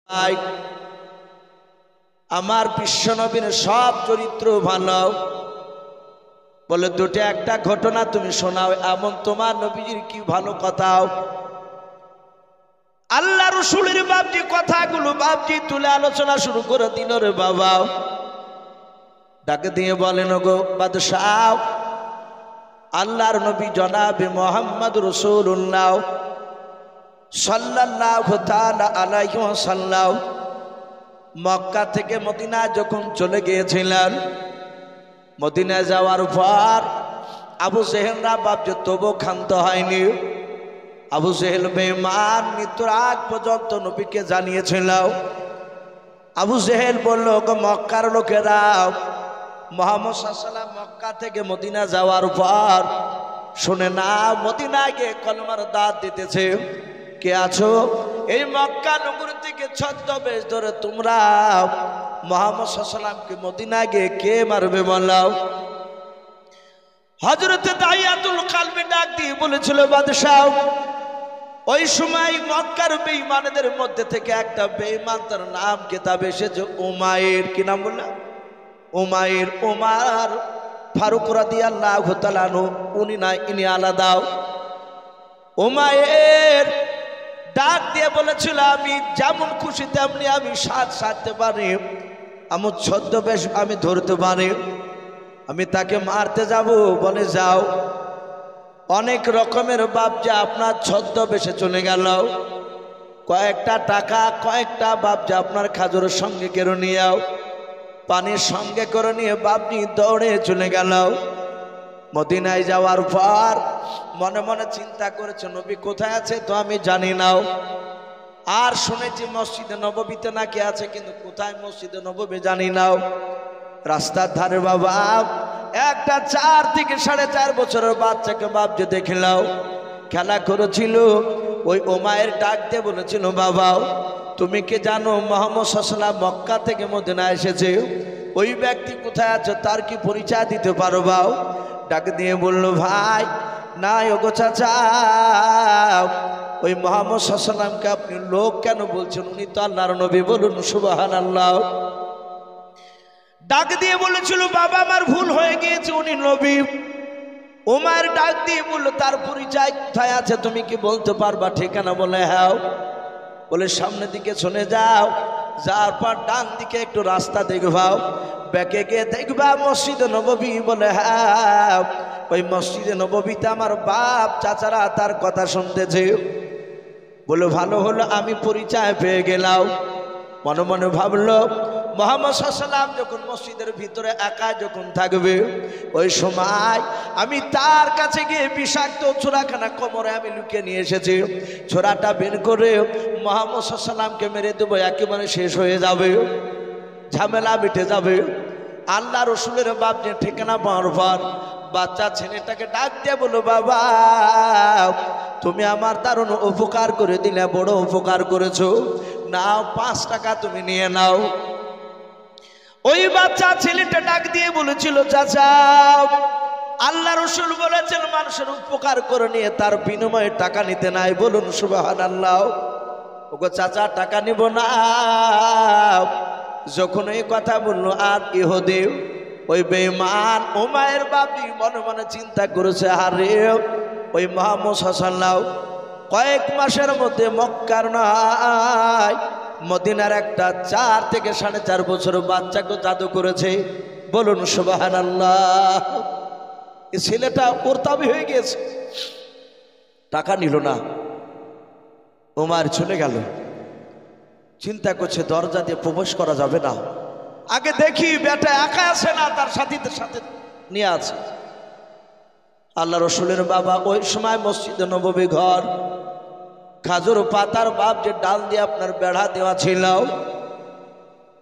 ভাই আমার বিশ্বনবীর সব চরিত্র ভালো, বলে দুটো একটা ঘটনা তুমি শোনাও, এমন তোমার নবীজির কি ভালো কথাও। আল্লাহ রসুলের বাপজি কথাগুলো বাপজি তুলে আলোচনা শুরু করে দিল রে বাবা। ডাকে দিয়ে বলেন গো বাদশাহ, আল্লাহর নবী জনাবে মোহাম্মদ রাসূলুল্লাহ সাল্লাল্লাহু তাআলা আলাইহি ওয়াসাল্লাম মক্কা থেকে মদিনা যখন চলে গিয়েছিলেন, মদিনায় যাওয়ার পর আবু জেহেলরা বাপজি তবু ক্ষান্ত হয়নি। আবু জেহেল বেঈমান মৃত্যুর আগ পর্যন্ত নবীকে জানিয়েছিল। আবু জেহেল বলল, মক্কার লোকেরা মুহাম্মদ সাল্লাল্লাহু আলাইহি ওয়াসাল্লাম মক্কা থেকে মদিনা যাওয়ার পর শুনে না, মদিনায় গিয়ে কলমার দাওয়াত দিতেছে। কে আছো? এই মক্কা নগরী থেকে ছদ্মবেশ ধরে তোমরা মুহাম্মদ সাল্লাল্লাহু আলাইহি ওয়াসাল্লামকে মদিনায় গিয়ে কে মারবে বলাও। হযরত দাইয়াতুল কালবি ডাক দিয়ে বলেছিল, বাদশাহ ওই সময় মক্কার বেঈমানদের মধ্যে থেকে একটা বেঈমান, তার নাম কিতাবে এসেছে উমাইর। কি নাম বললাম? উমাইর। উমার ফারুক রাদিয়াল্লাহু তাআলা আনহু, উনি না, ইনি আলাদা। উমাইর ডাক দিয়ে বলেছিল, আমি যেমন খুশি তেমনি আমি সাজতে পারি, আমার ছদ্মবেশ আমি ধরতে পারি, আমি তাকে মারতে যাব। বলে যাও, অনেক রকমের বাপ যা আপনার ছদ্মবেশে চলে গেল, কয়েকটা টাকা কয়েকটা বাপ যা আপনার খাজুরের সঙ্গে কেড়ে নিয়ে আও, পানির সঙ্গে করে নিয়ে বাপনি দৌড়ে চলে গেল। মদিনায় যাওয়ার পর মনে মনে চিন্তা করেছে, নবী কোথায় আছে তো আমি জানি না, আর শুনেছি মসজিদে নববীতে নাকি আছে, কিন্তু কোথায় মসজিদে নববী জানি না। রাস্তার ধারে বাবা একটা 4 থেকে 4.5 বছরের বাচ্চাকে বাপ যে দেখলাও খেলা করেছিল। ওই উমাইর ডাক দিয়ে বলেছিল, বাবা তুমি কি জানো মুহাম্মদ সাল্লাল্লাহু আলাইহি ওয়াসাল্লাম মক্কা থেকে মদিনা এসেছে? ওই ব্যক্তি কোথায় আছে তার কি পরিচয় দিতে পারবা? ডাক দিয়ে বলল, ভাই না ওগো চাচা, ওই মুহাম্মদ সাল্লাল্লাহু আলাইহি ওয়াসাল্লামকে আপনি লোক কেন বলছেন? উনি তো আল্লাহর নবী। বলুন সুবহানাল্লাহ। ডাক দিয়ে বলেছিল, বাবা আমার ভুল হয়ে গিয়েছে, উনি নবী। উমার ডাক দিয়ে বললো, তার পরিচয় কোথায় আছে তুমি কি বলতে পারবা? ঠিকানা? বলে হ্যাঁ। বলে সামনের দিকে চলে যাও, যাওয়ার পর ডান দিকে একটু রাস্তা দেখবাও, ব্যাকে গিয়ে দেখবা মসজিদে নববী। বলে হ্যাঁ, ওই মসজিদে নববীতে আমার বাপ চাচারা তার কথা শুনতেছে। বলে ভালো হলো, আমি পরিচয় পেয়ে গেলাম। মনে মনে ভাবলো, মুহাম্মদ সাল্লাল্লাহু আলাইহি ওয়াসাল্লাম যখন মসজিদের ভিতরে একা যখন থাকবে, ওই সময় আমি তার কাছে গিয়ে বিষাক্ত ছোরাখানা কোমরে আমি লুকিয়ে নিয়ে এসেছি। ছোরাটা বের করে মুহাম্মদ সাল্লাল্লাহু আলাইহি ওয়াসাল্লামকে মেরে দেবো, একেবারে শেষ হয়ে যাবে, ঝামেলা মিটে যাবে। আল্লাহ রসুলের বাপ যে ঠিকানা পাওয়ার পর বাচ্চা ছেলেটাকে ডাক দিয়ে বলো, বাবা তুমি আমার দারুণ উপকার করে দিলে, বড় উপকার করেছো, নাও 5 টাকা তুমি নিয়ে নাও। ওই বাচ্চা ছেলেটা ডাক দিয়ে বলেছিল, চাচা আল্লাহ রসুল বলেছেন মানুষের উপকার করে নিয়ে তার বিনিময়ে টাকা নিতে নাই। বলুন সুবহানাল্লাহ। ওগো চাচা টাকা নিব না। যখন এই কথা বললো, আর ইহুদি ওই বেঈমান উমাইর বাপি মনে মনে চিন্তা করেছে, আরে ওই মুহাম্মদ সাল্লাল্লাহু আলাইহি ওয়াসাল্লাম কয়েক মাসের মধ্যে মক্কার নয় মদিনার একটা 4 থেকে 4.5 বছরের বাচ্চাকে জাদু করেছে। বলুন সুবহানাল্লাহ। এই ছেলেটা প্রতাপী হয়ে গিয়েছে, টাকা নিল না। উমার চলে গেল, চিন্তা করছে দরজা দিয়ে প্রবেশ করা যাবে না, আগে দেখি বেটা একা আছে না তার সাথীদের সাথে নিয়ে আছে। আল্লাহ রসুলের বাবা ওই সময় মসজিদে নববী ঘর, খাজুর পাতার বাপ যে ডাল দিয়ে আপনার বেড়া দেওয়া ছিল,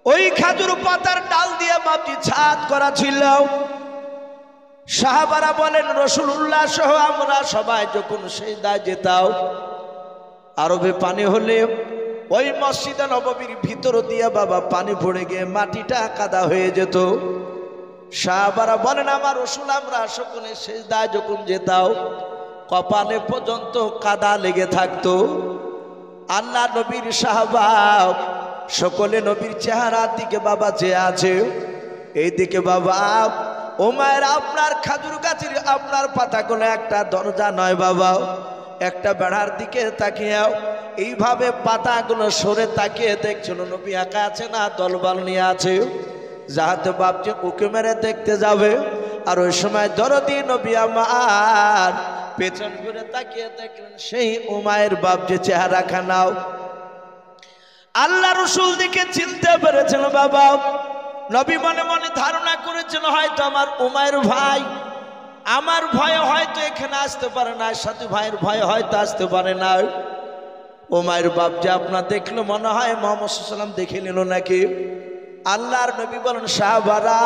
ওই খাজুর পাতার ডাল দিয়ে বাপজি ছাদ করা ছিল। সাহাবারা বলেন, রাসূলুল্লাহ সহ আমরা সবাই যখন সিজদায় যেতাম, আরবে পানি হলে ওই মসজিদে নববীর ভিতর দিয়ে বাবা পানি পড়ে গিয়ে মাটিটা কাদা হয়ে যেত। সাহাবারা বলেন, আমার রাসূল আমরা সকলে সিজদায় যখন যেতাম কপালে পর্যন্ত কাদা লেগে থাকতো। আল্লাহ নবীর সাহাবা সকলে নবীর চেহারার দিকে বাবা চেয়ে আছে। এইদিকে বাবা উমায়ের আপনার খাজুর গাছের আপনার পাতাগুলো একটা দরজা নয় বাবা, একটা বেড়ার দিকে তাকিয়েও এইভাবে পাতাগুলো সরে তাকিয়ে দেখছিল নবী একা আছে না দলবল নিয়ে আছে, যাহাতে বাপজি উঁকি মেরে দেখতে যাবে। আর ওই সময় দরদি নবী আমার পেছন ঘুরে তাকিয়ে দেখলেন সেই উমায়ের বাপজি চেহারা খানাও। আল্লাহ রসুল দিকে চিনতে পেরেছিল বাবা। নবী মনে মনে ধারণা করেছিল হয়তো আমার উমায়ের ভাই, আমার ভয়ে হয়তো এখানে আসতে পারে না, সাথী ভাইয়ের ভয়ে হয়তো আসতে পারে না। উমায়ের বাপ যে আপনার দেখলো মনে হয় মুহাম্মদ সাল্লাল্লাহু আলাইহি ওয়াসাল্লাম দেখে নিল নাকি। আল্লাহর নবী বলেন সাহাবারা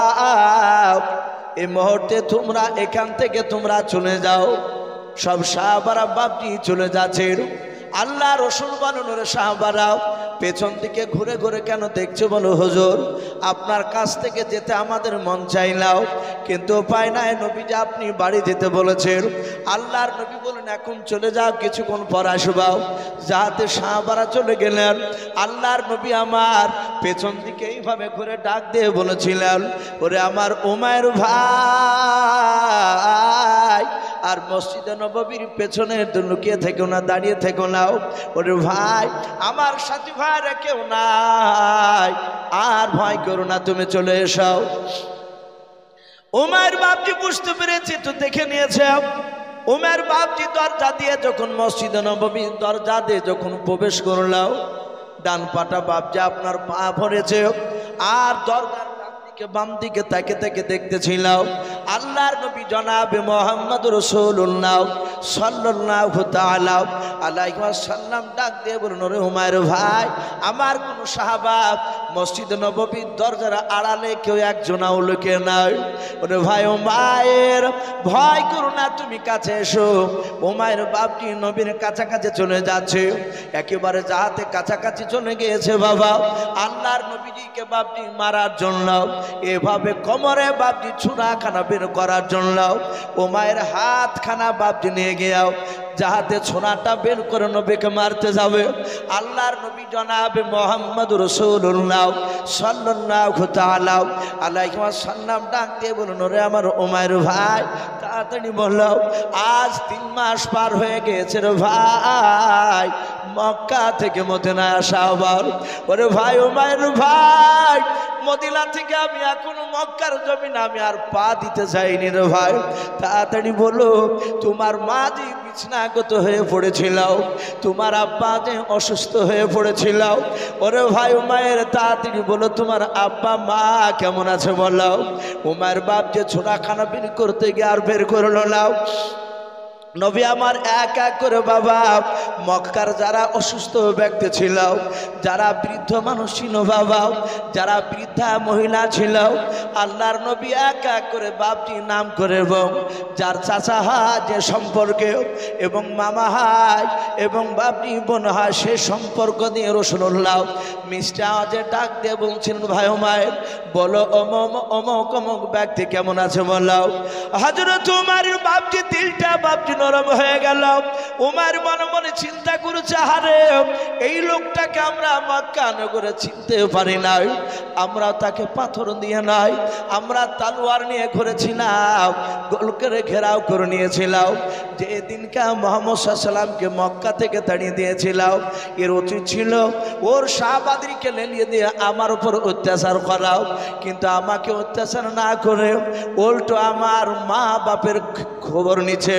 এই মুহূর্তে তোমরা এখান থেকে তোমরা চলে যাও। সব সাহাবারা বাপজি চলে যাচ্ছেন। আল্লাহ রসুল বলেন ওরে সাহাবারা পেছন দিকে ঘুরে ঘুরে কেন দেখছো বলো হুজুর, আপনার কাছ থেকে যেতে আমাদের মন চাইলাও কিন্তু উপায় নাই, নবী যে আপনি বাড়ি যেতে বলেছেন। আল্লাহর নবী বলেন এখন চলে যাও, কিছুক্ষণ পর আসবাও। যাহাতে সাহাবারা চলে গেলেন। আল্লাহর নবী আমার পেছন দিকে এইভাবে ঘুরে ডাক দিয়ে বলেছিলেন ওরে আমার উমায়ের ভাই, আর মসজিদে নববীর পেছনে লুকিয়ে থেকো না, দাঁড়িয়ে থেকো না। ওরে ভাই আমার সাথী ভাইরা কেউ নাই, আর ভয় করো না, তুমি চলে এসো। উমায়ের বাপজি বুঝতে পেরেছে তো দেখে নিয়েছে। উমায়ের বাপজি দরজা দিয়ে যখন মসজিদে নববীর দরজা দিয়ে যখন প্রবেশ করলো, ডান পাটা বাপজি আপনার পা ভরেছে আর দরজার বাম দিকে তাকে তাকে দেখতেছিল আল্লাহর নবী জনাবে মুহাম্মদ রাসূলুল্লাহ সাল্লাল্লাহু তাআলা আলাইহি ওয়াসাল্লাম ডাক দিয়ে বললেন ওরে উমায়ের ভাই, আমার কোন সাহাবা মসজিদ নববীর দরজার আড়ালে কেউ একজনাও লুকিয়ে নাই। ওরে ভাই উমায়ের ভয় করো না, তুমি কাছে এসো। উমায়ের বাপটি নবীর কাছাকাছি চলে যাচ্ছে, একেবারে যাহাতে কাছাকাছি চলে গিয়েছে বাবা আল্লাহর নবীজিকে বাপটি মারার জন্য, এভাবে কোমরে বাপজি ছুরা খানা বের করার জন্য উমায়ের হাত খানা বাপজি নিয়ে গিয়াও যাহাতে ছোনাটা বের করে নবীকে মারতে যাবে। আল্লাহর নবী জনাবে মুহাম্মদ রাসূলুল্লাহ সাল্লাল্লাহু তাআলা আলাইহি ওয়াসাল্লাম ডাক দিয়ে বলুন ওরে আমার উমায়ের ভাই তাড়াতাড়ি বলো, আজ 3 মাস পার হয়ে গেছে রে ভাই, মক্কা থেকে মদিনায় আসা আবার। ওরে ভাই উমায়ের ভাই, মদিনা থেকে আমি এখনো মক্কার জমিনে আমি আর পা দিতে যাইনি রে ভাই, তাড়াতাড়ি বলো তোমার মা যে বিছনাগত হয়ে পড়েছিল, তোমার আব্বা যে অসুস্থ হয়ে পড়েছিল। ওরে ভাই উমায়ের তাড়াতাড়ি বলো তোমার আব্বা মা কেমন আছে বলো। উমায়ের বাপ যে ছোটা খানা বের করতে গিয়ে আর বের করলো না। নবী আমার এক এক করে বাবা মক্কার যারা অসুস্থ ব্যক্তি ছিল, যারা বৃদ্ধ মানুষ ছিল বাবা, যারা বৃদ্ধা মহিলা ছিল, আল্লাহর নবী এক এক করে বাপটি নাম করে এবং যার চাচা হয় যে সম্পর্কে এবং মামা হয় এবং বাপটি বোন হয় সে সম্পর্ক দিয়ে রাসূলুল্লাহ মিষ্টি আওয়াজে ডাক দিয়ে বলছিলেন ভাই উমায়ের বলো অমক অমক অমক ব্যক্তি কেমন আছে বলো। হযরত উমারের বাপটি দিলটা বাপটি নরম হয়ে গেল। উমার মনে মনে চিন্তা করেছে হারে এই লোকটাকে আমরা মক্কা নগরে চিনতে পারি নাই, আমরা তাকে পাথর দিয়ে নাই, আমরা তলোয়ার নিয়ে ঘুরেছিলাম, গোল করে ঘেরাও করে নিয়েছিলাম। যে দিনকা মুহাম্মদ সাল্লাল্লাহু আলাইহি ওয়াসাল্লামকে মক্কা থেকে তাড়িয়ে দিয়েছিলাম, এর উচিত ছিল ওর শাহবাদীকে লেলিয়ে দিয়ে আমার উপর অত্যাচার করাও, কিন্তু আমাকে অত্যাচার না করে উল্টো আমার মা বাপের খবর নিচ্ছে।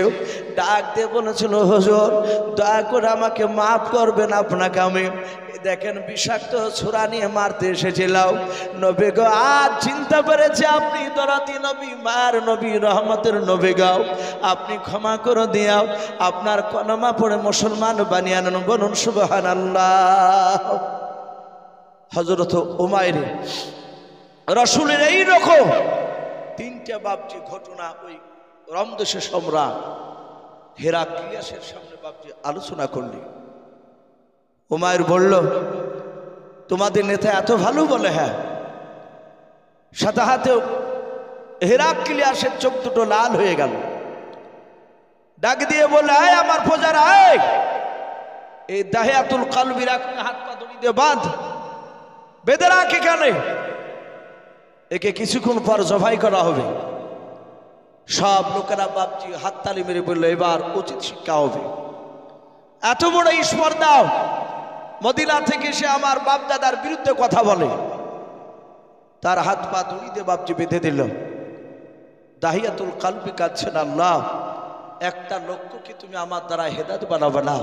ডাক দিয়ে বলেছিল হুজুর দয়া করে আমাকে মাফ করবেন, আপনাকে আমি দেখেন বিষাক্ত ছুরা নিয়ে মারতে এসেছিলাম। নবী গো আজ চিন্তা করেছে আপনি দরদি নবী মার নবী রহমতের নবী গাও, আপনি ক্ষমা করে দিয়াও, আপনার কলমা পড়ে মুসলমান বানিয়ে আনেন, বলুন সুবহানাল্লাহ। হযরত উমাইর রাসূলের এই রকম 3টা বাপজি ঘটনা ওই রমদেশের সম্রাট হেরাক্লিয়াসের সামনে বাপজি আলোচনা করলি। উমাইর বলল তোমাদের নেতা এত ভালো বলে, হ্যাঁ। সাথে হাতে হেরাক্লিয়াসের চোখ দুটো লাল হয়ে গেল, ডাক দিয়ে বলে আয় আমার প্রজারা, এই দাহিয়াতুল কলবি রাখনে হাত পা দড়ি দিয়ে বাঁধ, বেঁধে রাখ এখানে, একে কিছুক্ষণ পর জবাই করা হবে। সব লোকেরা বাপজি হাততালি মেরে বললো এবার উচিত শিক্ষা হবে। এত বড় ঈশ্বর দাও, মদিনা থেকে সে আমার বাপ দাদার বিরুদ্ধে কথা বলে, তার হাত পা দড়ি দিয়ে বাপজি বেঁধে দিল। দাহিয়াতুল কালবি কাঁদছেন, আল্লাহ একটা লক্ষ্যকে তুমি আমার দ্বারা হেদায়েত বানাবে না।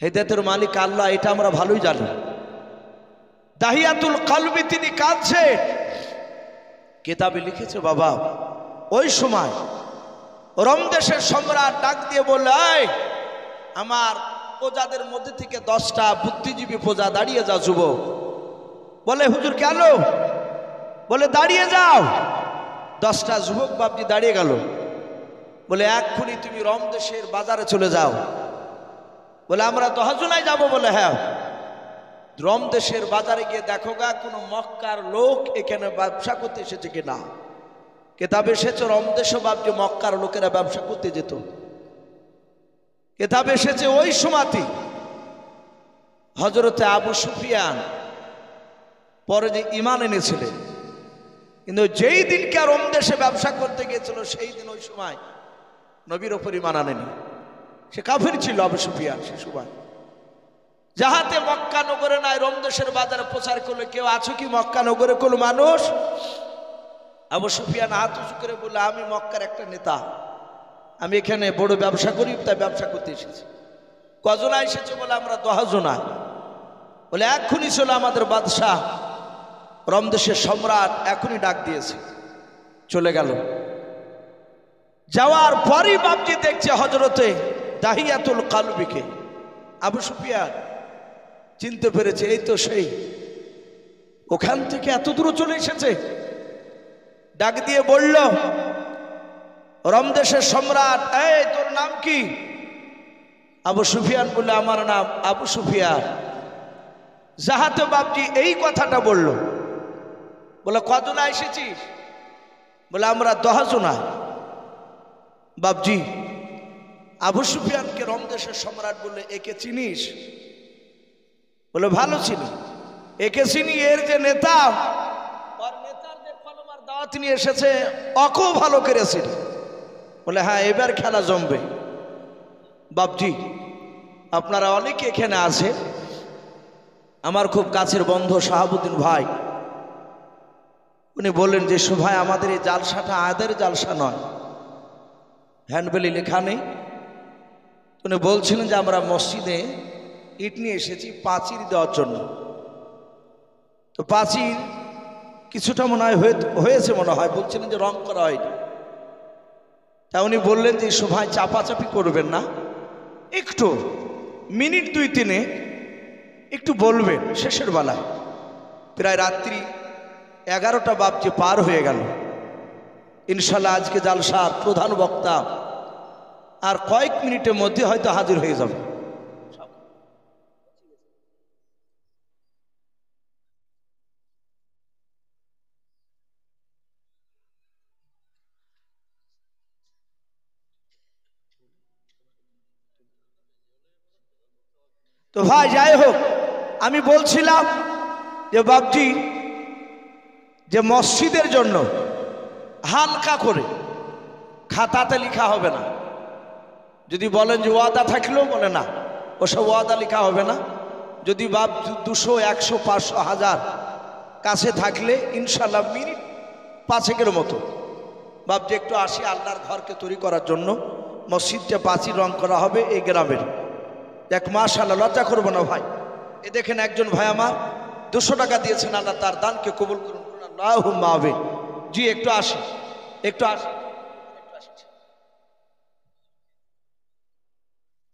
হেদায়েতের মালিক আল্লাহ, এটা আমরা ভালোই জানি। দাহিয়াতুল কালবি তিনি কাঁদছে, কিতাবে লিখেছে বাবা ওই সময় রোমদেশের সম্রাট ডাক দিয়ে বলল, এই আমার প্রজাদের মধ্যে থেকে 10টা বুদ্ধিজীবী প্রজা দাঁড়িয়ে যাও যুবক। বলে হুজুর কেন? বলে দাঁড়িয়ে যাও। 10টা যুবক বাপজি দাঁড়িয়ে গেল। বলে এক্ষুনি তুমি রোমদেশের বাজারে চলে যাও। বলে আমরা দহজনায় যাব। বলে হ্যাঁ। রোমদেশের বাজারে গিয়ে দেখো গা কোনো মক্কার লোক এখানে ব্যবসা করতে এসেছে কিনা। কিতাবে এসেছে রোমদেশে বাপজি মক্কার লোকেরা ব্যবসা করতে যেত। কিতাবে এসেছে ওই সময়তে হযরতে আবু সুফিয়ান পরে যে ঈমান এনেছিলেন, কিন্তু যেই দিনকে রোমদেশে ব্যবসা করতে গিয়েছিল সেই দিন ওই সময় নবীর ওপর ঈমান আনেনি। সে কাফির ছিল আবু সুফিয়ান। সে সময় যাহাতে মক্কা নগরে নাই রোমদেশের বাজারে প্রচার করলে, কেউ আছো কি মক্কা নগরে কোনো মানুষ? আবু সুফিয়ান হাত উঁচু করে বললে, আমি মক্কার একটা নেতা, আমি এখানে বড় ব্যবসা করি, তাই ব্যবসা করতে এসেছি। কজনা এসেছে? বলে আমরা 10 জনা। বলে এক্ষুনি ছিল আমাদের বাদশাহ রোমদেশের সম্রাট এখনই ডাক দিয়েছে। চলে গেল। যাওয়ার পরই বাপজি দেখছে হযরতে দাহিয়াতুল কালবিকে। আবু সুফিয়ান চিনতে পেরেছে, এই তো সেই, ওখান থেকে এত দূর চলে এসেছে। ডাক দিয়ে বলল, রোমদেশের সম্রাট, এই তোর নাম কি? আবু সুফিয়ান বলল, আমার নাম আবু সুফিয়ান। যাহাতে বাপজি এই কথাটা বলল। বলে কজনা এসেছিস? বলে আমরা 10 জনা। বাপজি আবু সুফিয়ানকে রোমদেশের সম্রাট বললে, একে চিনিস? বলে ভালো চিনি। একে চিনি, এর যে নেতা, ওর নেতার যে কলমার দাওয়াত নিয়ে এসেছে অকেও ভালো করেছিল। বলে হ্যাঁ, এবার খেলা জমবে। বাপজি আপনারা অনেকে এখানে আছে, আমার খুব কাছের বন্ধু শাহাবুদ্দিন ভাই, উনি বললেন যে ভাই আমাদের এই জালসাটা আদের জালসা নয়, হ্যান্ডবেলে লেখা নেই। উনি বলছিলেন যে আমরা মসজিদে ইট নিয়ে এসেছি প্রাচীর দেওয়ার জন্য। তো প্রাচীর কিছুটা মনে হয় হয়েছে, মনে হয় বলছিলেন যে রং করা হয়নি। তা উনি বললেন যে ভাই চাপাচাপি করবেন না, একটু মিনিট 2-3 একটু বলবেন শেষের বেলায়। প্রায় রাত্রি 11টা বাপজি পার হয়ে গেল। ইনশাল্লাহ আজকে জালসার প্রধান বক্তা আর কয়েক মিনিটের মধ্যে হয়তো হাজির হয়ে যাবে। তো ভাই যাই হোক, আমি বলছিলাম যে বাপজি যে মসজিদের জন্য হালকা করে খাতাতে লেখা হবে না। যদি বলেন যে ওয়াদা থাকলেও, বলে না, ওসব ওয়াদা লেখা হবে না। যদি বাপ 200, 100, 500, 1000 কাছে থাকলে ইনশাল্লাহ মিনিট 5 মতো বাপজি একটু আসি আল্লাহর ঘরকে তৈরি করার জন্য। মসজিদটা প্রাচীর রং করা হবে এই গ্রামের। দেখ মাশাআল্লাহ, লজ্জা করবো না ভাই। এ দেখেন একজন ভাই আমার 200 টাকা দিয়েছেন, আল্লাহ তার দানকে কবুল করুন। আল্লাহুম্মা আমিন। জি একটু আসি, একটু আসি।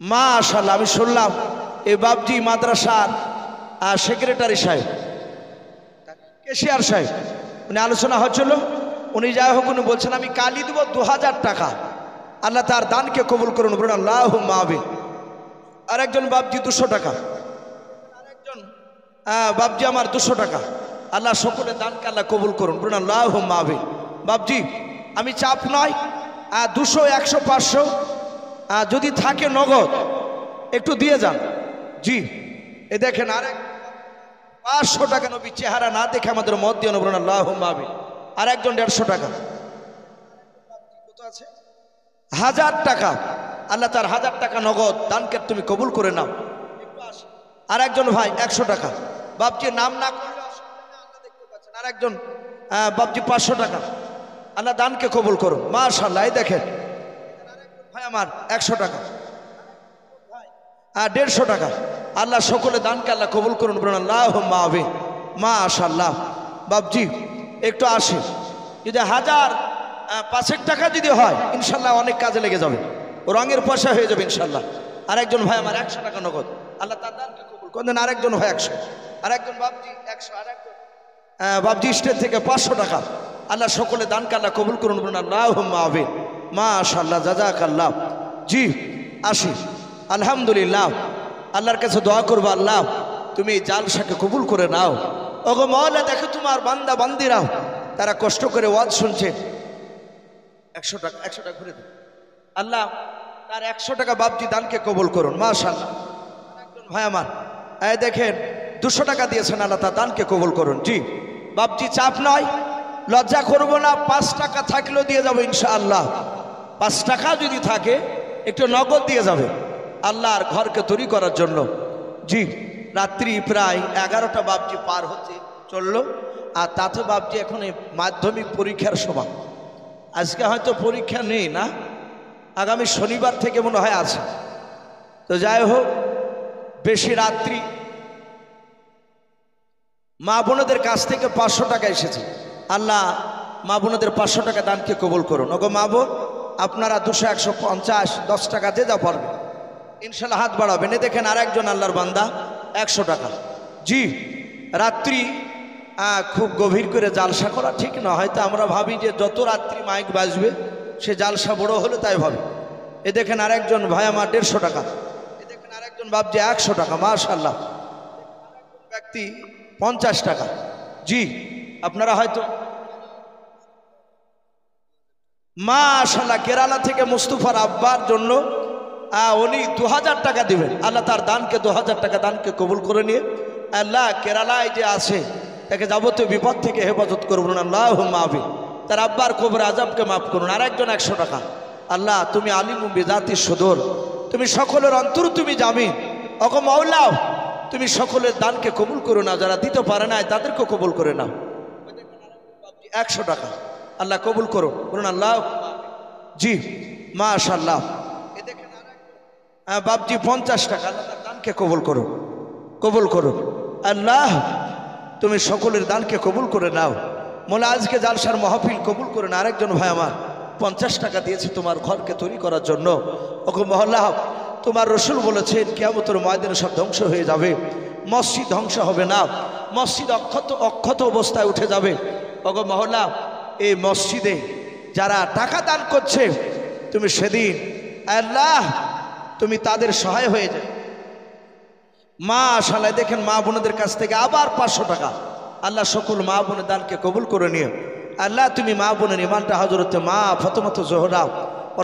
মাশাআল্লাহ, আমি শুনলাম এই বাপজি মাদ্রাসার সেক্রেটারি সাহেব, কেশিয়ার সাহেব, উনি আলোচনা হচ্ছিল। উনি যাই হোক উনি বলছেন আমি কালি দেব 2000 টাকা, আল্লাহ তার দানকে কবুল করুন। বলুন আল্লাহুম্মা আমিন। আর একজন বাপজি 200 টাকা, আরেকজন বাপজি আমার 200 টাকা, আল্লাহ সকলের দানকে আল্লাহ কবুল করুন। বলুন আল্লাহুম্মা আমিন। বাপজি আমি চাপ নয়, 200, 100, 500 যদি থাকে নগদ একটু দিয়ে যান। জি এ দেখেন আরেক 500 টাকা, নবী চেহারা না দেখে আমাদের মত দিয়ে বলুন আল্লাহুম্মা আমিন। আর একজন 150 টাকা, কত আছে 1000 টাকা, আল্লাহ তার 1000 টাকা নগদ দানকে তুমি কবুল করে নাও। আর একজন ভাই 100 টাকা, বাপজি নাম না করলে অসুবিধা নেই, আল্লাহ দেখতে পাচ্ছেন। আর একজন বাপজি 500 টাকা, আল্লাহ দানকে কবুল করুন মাশাআল্লাহ। এই দেখেন ভাই আমার 100 টাকা, 150 টাকা, আল্লাহ সকলে দানকে আল্লাহ কবুল করুন বলুন আল্লাহুম্মা আমিন মাশাআল্লাহ। বাপজি একটু আসে, যদি 1005 টাকা যদি হয় ইনশাল্লাহ অনেক কাজে লেগে যাবে, রঙের পয়সা হয়ে যাবে ইনশাল্লাহ। আরেকজন ভাই আমার 100 টাকা নগদ, আল্লাহ তার দানকে কবুল করেন। আরেকজন ভাই 100, আরেকজন বাপজি 100, আরেকজন বাপজি স্টেট থেকে 500 টাকা, আল্লাহ সকলে দানকে আল্লাহ কবুল করুন বলুন আল্লাহুম্মা আমিন মাশাআল্লাহ জাযাকাল্লাহ। জি আসি, আলহামদুলিল্লাহ। আল্লাহর কাছে দোয়া করবো, আল্লাহ তুমি এই জালসাকে কবুল করে নাও। ওগো মাওলা দেখো তোমার বান্দা বান্দিরা তারা কষ্ট করে ওয়াজ শুনছে। 100 টাকা, 100 টাকা ঘুরে দেন, আল্লাহ তার 100 টাকা বাপজি দানকে কবুল করুন মাশাআল্লাহ। একজন ভাই আমার এই দেখেন 200 টাকা দিয়েছেন, আল্লাহ তার দানকে কবুল করুন। জি বাপজি চাপ নয়, লজ্জা করবো না, 5 টাকা থাকলেও দিয়ে যাবো ইনশাআল্লাহ। 5 টাকা যদি থাকে একটু নগদ দিয়ে যাবে আল্লাহর ঘরকে তৈরি করার জন্য। জি রাত্রি প্রায় 11টা বাপজি পার হচ্ছে চললো, আর তাতে বাপজি এখন এই মাধ্যমিক পরীক্ষার সময়, আজকে হয়তো পরীক্ষা নেই না, আগামী শনিবার থেকে মনে হয় আছে। তো যাই হোক, বেশি রাত্রি মা বোনদের কাছ থেকে 500 টাকা এসেছে, আল্লাহ মা বোনদের 500 টাকা দানকে কবুল করুন। ওগো মা বোন আপনারা 200, 150, 10 টাকা যে যা পারবে ইনশাল্লাহ হাত বাড়াবেন। দেখেন আর একজন আল্লাহর বান্দা 100 টাকা। জি রাত্রি খুব গভীর করে জালসা করা ঠিক না, হয়তো আমরা ভাবি যে যত রাত্রি মাইক বাজবে সে জালসা বড় হলে তাই ভাবে। এ দেখেন আর একজন ভাই আমার 150 টাকা, এ দেখেন আর একজন বাপ যে 100 টাকা মাশাআল্লাহ, ব্যক্তি 50 টাকা। জি আপনারা হয়তো মাশাআল্লাহ কেরালা থেকে মুস্তফার আব্বার জন্য উনি 2000 টাকা দিবেন, আল্লাহ তার দানকে 2000 টাকা দানকে কবুল করে নিয়ে আল্লাহ কেরালায় যে আছে তাকে যাবতীয় বিপদ থেকে হেফাজত করবেন আল্লাহুম্মা আমিন। তার আব্বার কবর আযাবকে মাফ করুন। আর একজন 100 টাকা, আল্লাহ তুমি আলিমুম বিযাতি সুদূর, তুমি সকলের অন্তর তুমি জামিন। ওগো মাওলা তুমি সকলের দানকে কবুল করো না, যারা দিতে পারে না তাদেরকে কবুল করে নাও। 100 টাকা আল্লাহ কবুল করুন বলুন আল্লাহ। জি মাশাআল্লাহ। এ দেখেন বাপজি 50 টাকা, আল্লাহ তার দানকে কবুল করুন, কবুল করুন আল্লাহ তুমি সকলের দানকে কবুল করে নাও। মোলা আজকে জালসার মাহফিল কবুল করে না। আরেকজন ভাই আমার 50 টাকা দিয়েছে তোমার ঘরকে তৈরি করার জন্য। ওগো মহল্লা তোমার রসুল বলেছেন কিয়ামতের ময়দানে সব ধ্বংস হয়ে যাবে, মসজিদ ধ্বংস হবে না, মসজিদ অক্ষত অবস্থায় উঠে যাবে। ওগো মহল্লা এই মসজিদে যারা টাকা দান করছে তুমি সেদিন আল্লাহ তুমি তাদের সহায় হয়ে যায় মাশাআল্লাহ। দেখেন মা বোনদের কাছ থেকে আবার 500 টাকা, আল্লাহ সকল মা বোনের দানকে কবুল করে নিয়ে আল্লাহ তুমি মা বোনের ইমানটা হযরতে মা ফাতেমা জোহরা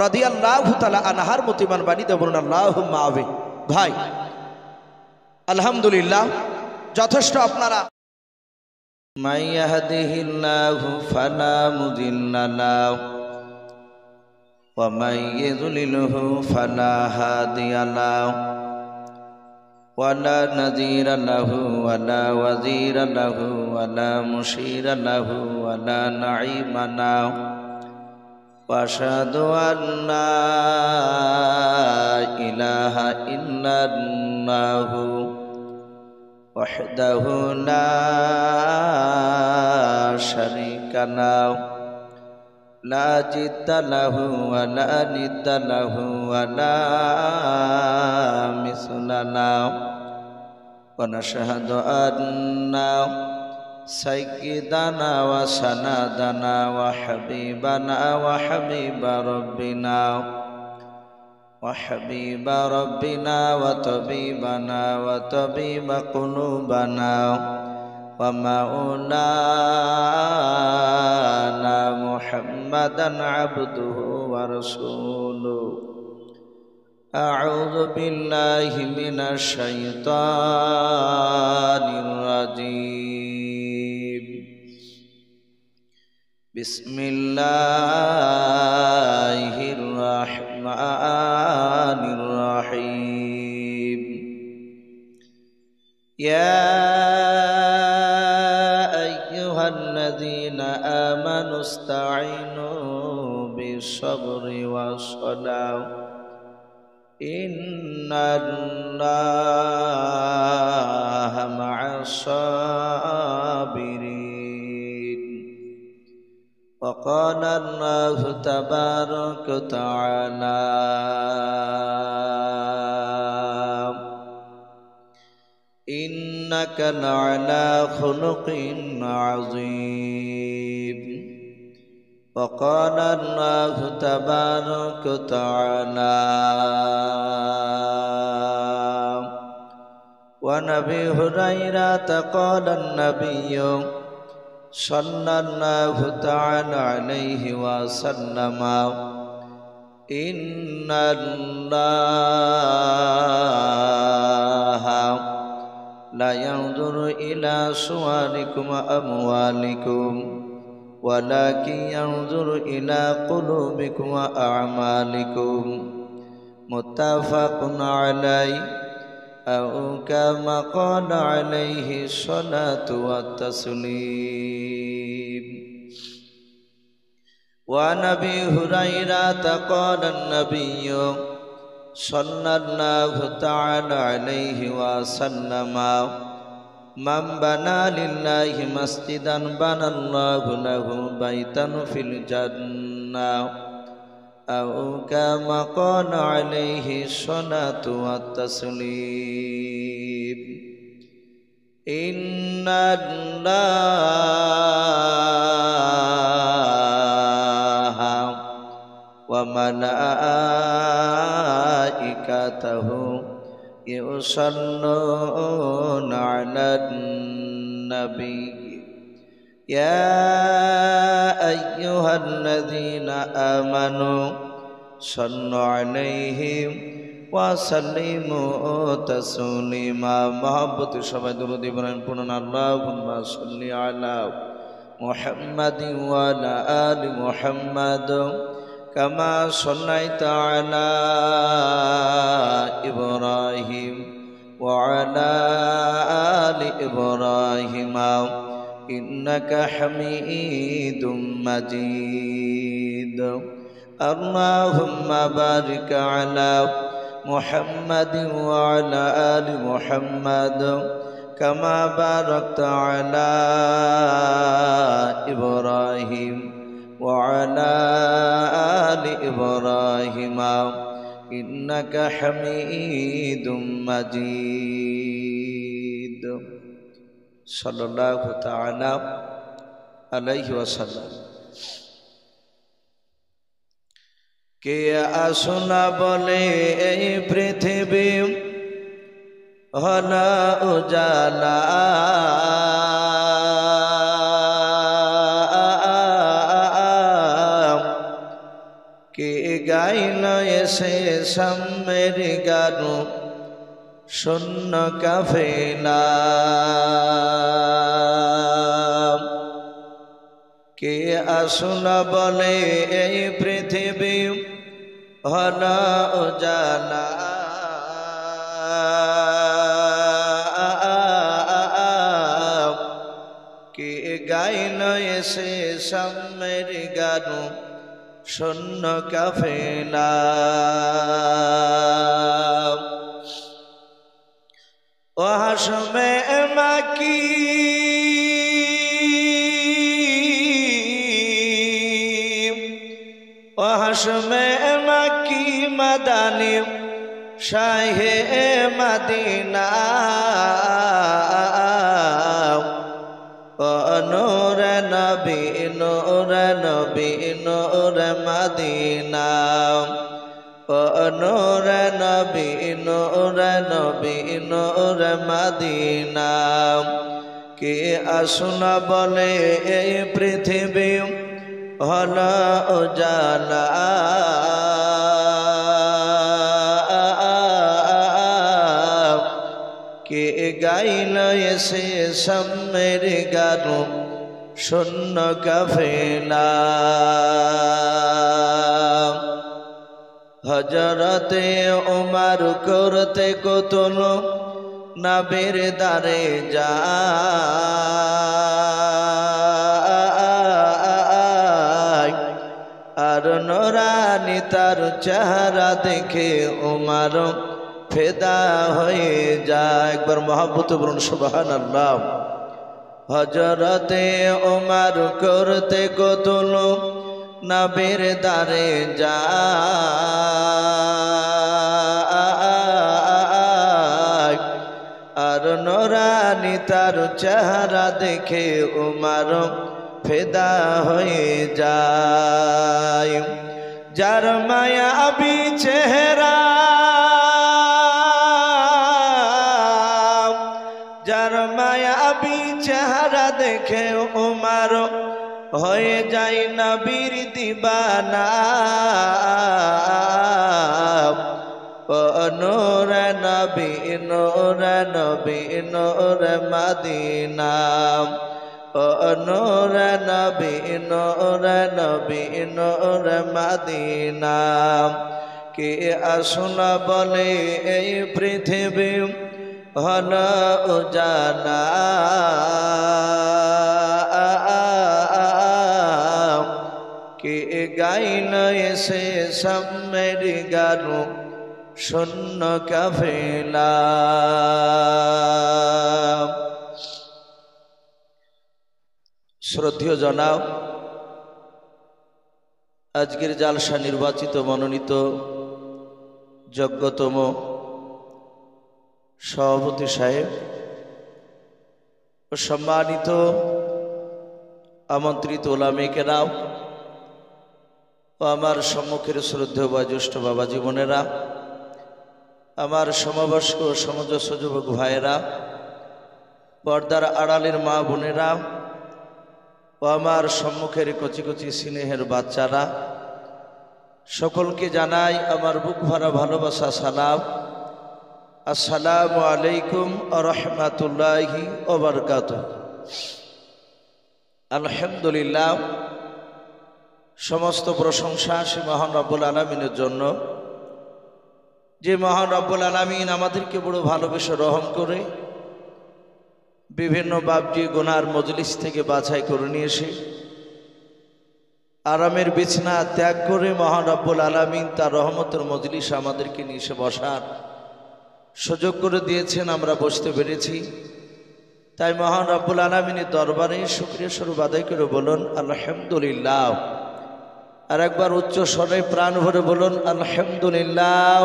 রাদিয়াল্লাহু তাআলা আনহার মতো ইমান বানিয়ে দেন বলুন আল্লাহুম্মা আমিন। ভাই আলহামদুলিল্লাহ যথেষ্ট। আপনারা মান ইয়াহদিহিল্লাহু ফালা মুদিল্লা লাহু ওয়া মান ইউদ্লিলহু ফালা হাদিয়া লাহু ওয়ালা নাযীরা লাহু ওয়ালা ওয়াযীরা লাহু ওয়ালা মুশীরা লাহু ওয়ালা নাঈমা লাহু ওয়া আশহাদু আল্লা ইলাহা ইল্লাল্লাহু ওয়াহদাহু লা শারীকা লাহু লা জিদ্দা লাহু ওয়া লা নিদ্দা লাহু ওয়া লা মিসলা লাহু ওয়া নাশহাদু আন্না সাইয়্যিদানা ওয়া সানাদানা ওয়া হাবিবানা ওয়া হাবিবা রাব্বিনা وحبيب ربنا وطبيبنا وطبيب قلوبنا ومولانا محمدا عبده ورسوله أعوذ بالله من الشيطان الرجيم بسم الله الرحمن الرحيم يا أيها الذين آمنوا استعينوا بالصبر والصلاة إن الله مع الصابرين وقال الله تبارك وتعالى إنك لعلى خلق عظيم وقال الله تبارك وتعالى وعن أبي هريرة قال النبي صلى الله تعالى عليه وسلم إن الله لا ينظر إلى صوركم وأموالكم ولكن ينظر إلى قلوبكم وأعمالكم متفق عليه أو كما قال عليه الصلاة والتسليم وعن أبي هريرة قال النبي صلى الله تعالى عليه وسلم من بنى لله مسجدا بنى الله له بيتا في الجنة أو كما قال عليه الصلاة والتسليم إن الله وملائكته يصلون على النبي يا أيها الذين آمنوا صلوا عليه وسلموا تسليما محبت সবাই درود ইব্রাহিম পড়ুন اللهم صل على محمد وعلى آل محمد كما صليت على إبراهيم وعلى آل إبراهيم إنك حميد مجيد اللهم بارك على محمد وعلى آل محمد كما باركت على إبراهيم وعلى آل إبراهيم إنك حميد مجيد صلى الله تعالى عليه وسلم কে আসনা বলে এই পৃথিবী হলো উজালা কে গাইল এসে সামের গান শূন্য কাফেলা কে আসনা বলে এই পৃথিবী হলো উজালা কে গাইল এসে সামের গান শূন্য কাফেলা ও হাসমে মাকি ও হাসমে মাকি মাদানি শাহে মদিনা ও নূর নবী নূর নবী নূর মদিনা ও নূর নবী নূর নবী নূর মদিনা কে আসনা বলে এই পৃথিবী হলো উজালা গাইল এসে সামের গানো শূন্য কাফেলা হযরতে ওমর করতে কতল নবীর দারে যায় আর নূরানি তার চেহারা দেখে ওমর ফেদা হয়ে যায়। একবার মহব্বত বলুন সুবহানাল্লাহ। হযরতে ওমর করতে কতল নবীর দারে যায় আর নূরানি তার চেহারা দেখে ওমর ফেদা হয়ে যায়। যার মায়াবী চেহারা, যার মায়াবী চেহারা দেখে ওমর হয়ে যায় নবীর দিবানা। ও নূর নবী নূর নবী নূর মদিনা, ও নূর নবী নূর নবী নূর মদিনা। কে আসল বলে এই পৃথিবী হল উজালা, কে গাইল এসে সামের গানো শূন্য কাফেলা। শ্রদ্ধেয় জনাব, আজকের জালসা নির্বাচিত মনোনীত যোগ্যতম সভাপতি সাহেব ও সম্মানিত আমন্ত্রিত ওলামে কেরাম ও আমার সম্মুখের শ্রদ্ধেয় বয়োজ্যেষ্ঠ বাবা জীবনেরা, আমার সমবয়স্ক ও সমঞ্জস্য যুবক ভাইয়েরা, পর্দার আড়ালের মা বোনেরা ও আমার সম্মুখের কচি কচি স্নেহের বাচ্চারা, সকলকে জানাই আমার বুক ভরা ভালোবাসা সালাম। আসসালামু আলাইকুম ওয়া রাহমাতুল্লাহি ওয়া বারাকাতুহু। আলহামদুলিল্লাহ, সমস্ত প্রশংসা সে মহান রব্বুল আলামিনের জন্য, যে মহান রব্বুল আলামিন আমাদেরকে বড় ভালোবেসে রহম করে বিভিন্ন বাবজি গুনার মজলিস থেকে বাছাই করে নিয়ে এসে আরামের বিছনা ত্যাগ করে মহান রব্বুল আলামিন তার রহমতের মজলিস আমাদেরকে নিয়ে এসে বসার সুযোগ করে দিয়েছেন। আমরা বসতে পেরেছি, তাই মহান রব্বুল আলামিনের দরবারে শুকরিয়া স্বরূপ আদায় করে বলুন আলহামদুলিল্লাহ। আর একবার উচ্চ স্বরে প্রাণ ভরে বলুন আলহামদুলিল্লাহ।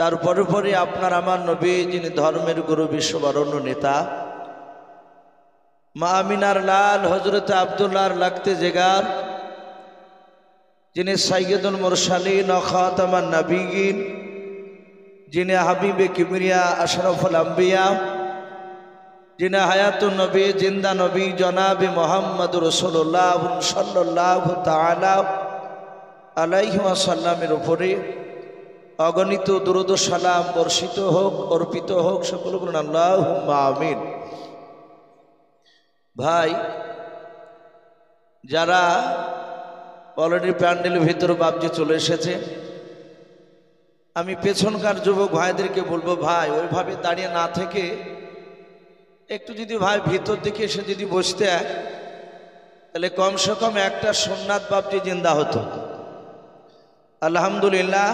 তারপরে পরে আপনার আমার নবী, যিনি ধর্মের গুরু, বিশ্ববরণ্য নেতা, মা আমিনার লাল হযরত আব্দুল্লাহর লাগতে জেগার, যিনি সাইয়্যিদুল মুরসালিন ও খাতামান নবিয়্যিন, যিনি হাবিবে কিবরিয়া আশরাফুল আম্বিয়া, যিনি হায়াতুন নবী, জিন্দা নবী জনাবে মুহাম্মদুর রাসূলুল্লাহ সাল্লাল্লাহু তাআলা আলাইহি ওয়াসাল্লামের উপরে অগণিত দুরূদ ও সালাম বর্ষিত হোক, অর্পিত হোক। সকল বলুন আল্লাহুম্মা আমিন। ভাই, যারা অলরেডি প্যান্ডেলের ভিতরে বাবজি চলে এসেছে, আমি পেছনকার যুবক ভাইদেরকে বলবো, ভাই ওইভাবে দাঁড়িয়ে না থেকে একটু যদি ভাই ভিতর দিকে এসে যদি বসতে, তাহলে কমসে কম একটা সুন্নাত বাবজি জিন্দা হতো। আলহামদুলিল্লাহ,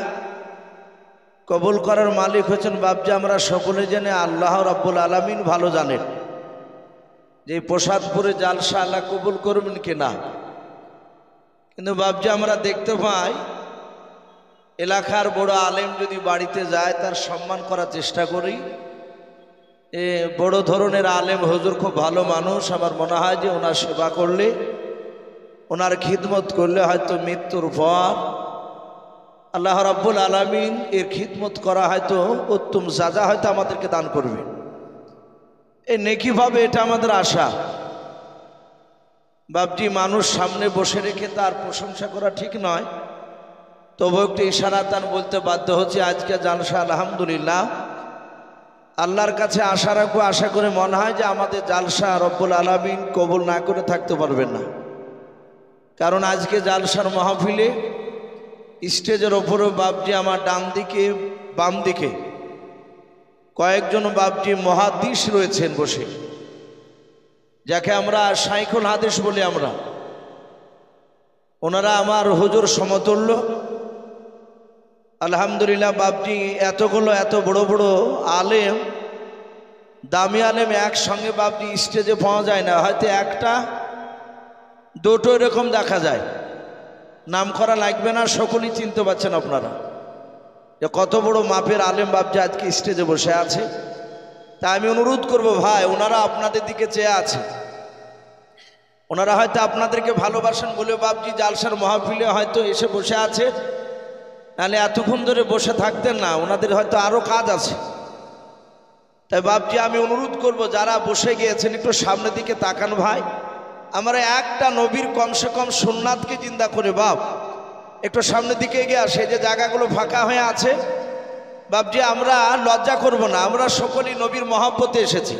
কবুল করার মালিক হচ্ছেন বাবজি আমরা সকলে জেনে, আল্লাহ রাব্বুল আলামিন ভালো জানেন যে প্রসাদপুরে জালসা আল্লাহ কবুল করবেন কিনা। কিন্তু বাবজি আমরা দেখতে পাই, এলাকার বড় আলেম যদি বাড়িতে যায় তার সম্মান করার চেষ্টা করি। বড় ধরনের আলেম হুজুর খুব ভালো মানুষ, আমার মনে হয় যে ওনার সেবা করলে, ওনার খিদমত করলে হয়তো মৃত্যুর পর আল্লাহ রাব্বুল আলামিন এর খিদমত করা হয়তো উত্তম সাজা হয়তো আমাদেরকে দান করবে। এই নেকিভাবে এটা আমাদের আশা। বাবজি মানুষ সামনে বসে রেখে তার প্রশংসা করা ঠিক নয়, তবু একটু ইশারা তান বলতে বাধ্য হচ্ছে। আজকে জালসা আলহামদুলিল্লাহ আল্লাহর কাছে আশা রাখবো, আশা করে মনে হয় যে আমাদের জালসা রব্বুল আলামিন কবুল না করে থাকতে পারবেন না। কারণ আজকে জালসার মাহফিলে স্টেজের ওপরে বাপজি আমার ডান দিকে বাম দিকে কয়েকজন বাপজি মুহাদ্দিস রয়েছেন বসে, যাকে আমরা শাইখুল হাদিস বলি আমরা। ওনারা আমার হুজুর সমতুল্য। আলহামদুলিল্লাহ বাপজি এতগুলো এত বড় বড় আলেম, দামি আলেম একসঙ্গে বাপজি স্টেজে পাওয়া যায় না, হয়তো একটা দুটো এরকম দেখা যায়। নাম করা লাগবে না, সকলেই চিনতে পারছেন আপনারা যে কত বড় মাপের আলেম বাপজি আজকে স্টেজে বসে আছে। তাই আমি অনুরোধ করব ভাই, ওনারা আপনাদের দিকে চেয়ে আছে, ওনারা হয়তো আপনাদেরকে ভালোবাসেন বলে বাপজি জালসার মাহফিলে হয়তো এসে বসে আছে, নাহলে এতক্ষণ ধরে বসে থাকতেন না, ওনাদের হয়তো আরো কাজ আছে। তাই বাপজি আমি অনুরোধ করব যারা বসে গিয়েছেন একটু সামনের দিকে তাকান ভাই। আমরা একটা নবীর কমসে কম সুন্নাতকে জিন্দা করে বাপ একটু সামনের দিকে এগিয়ে আসে, যে জায়গাগুলো ফাঁকা হয়ে আছে বাপজি আমরা লজ্জা করব না, আমরা সকলেই নবীর মহব্বতে এসেছি।